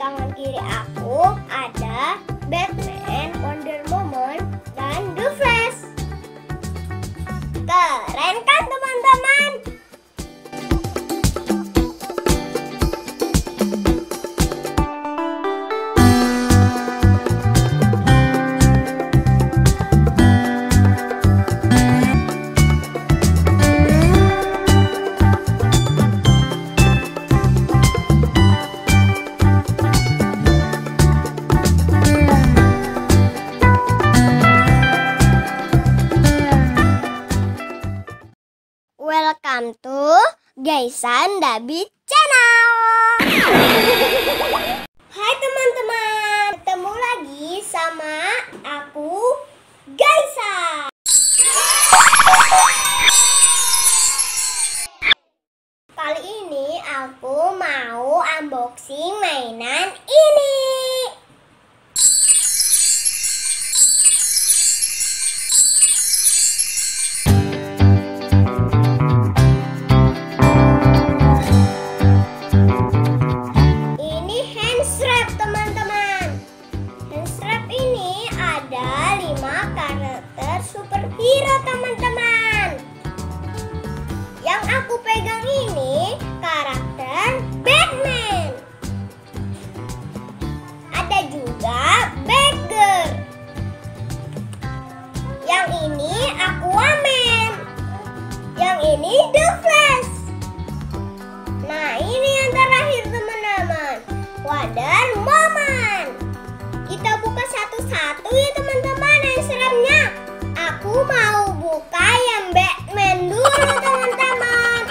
tangan kiri aku ada Batman, Wonder Woman, dan The Flash. Keren kan teman-teman? Welcome to Gaisan Dabi Channel. Hai teman-teman, ketemu lagi sama aku Gaisa. Kali ini aku mau unboxing mainan ini. Superhero teman-teman. Yang aku pegang ini karakter Batman. Ada juga Bagger. Yang ini Aquaman. Yang ini The Flash. Nah, ini yang terakhir teman-teman, Wonder Woman. Kita buka satu-satu ya teman-teman handstrapnya. Aku mau buka yang Batman dulu teman-teman.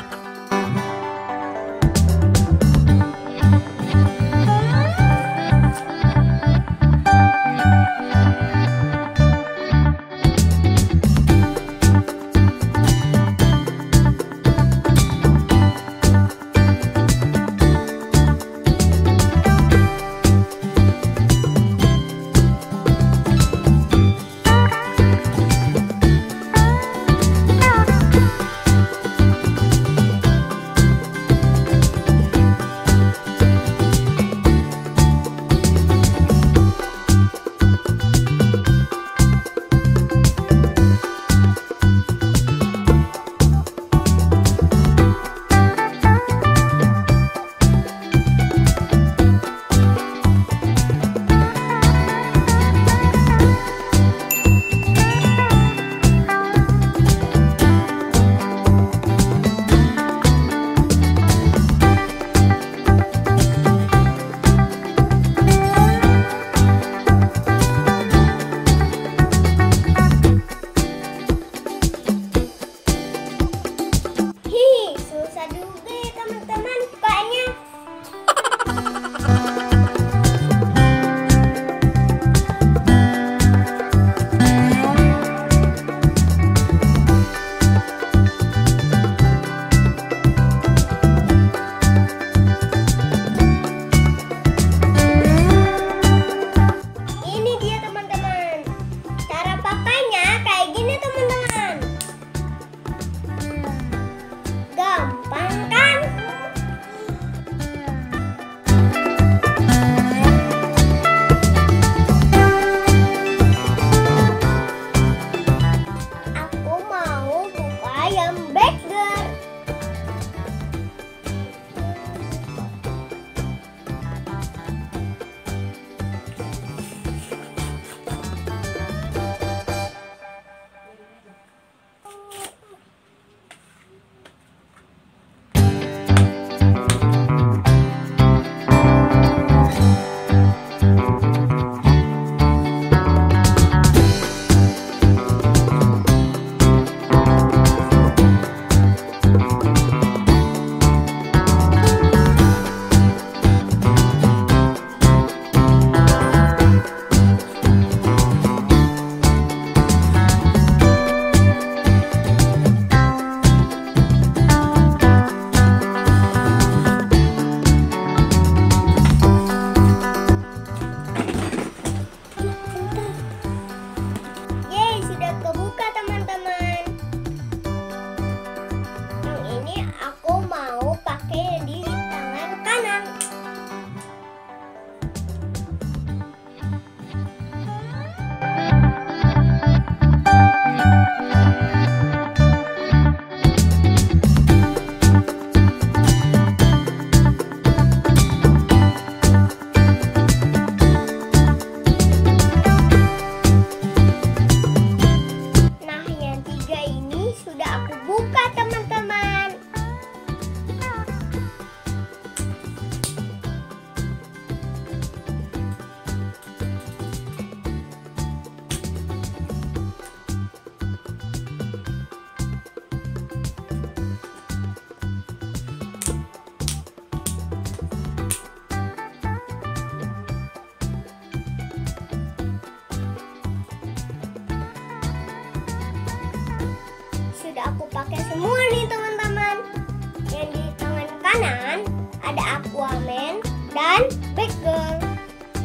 ada Aquaman dan Batgirl.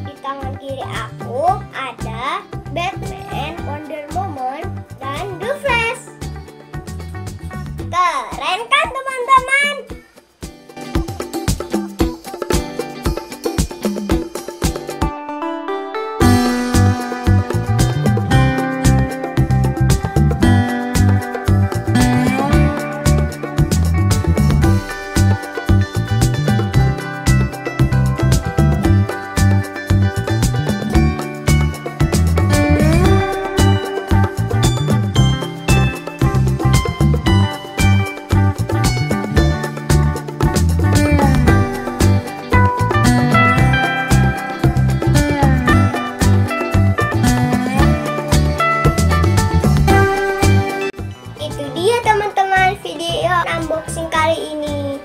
Di tangan kiri aku ada Batman, Wonder Woman, dan The Flash. Keren kan teman-teman? Video unboxing kali ini.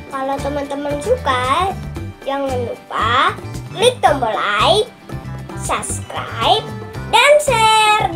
Kalau teman-teman suka, jangan lupa klik tombol like, subscribe, dan share.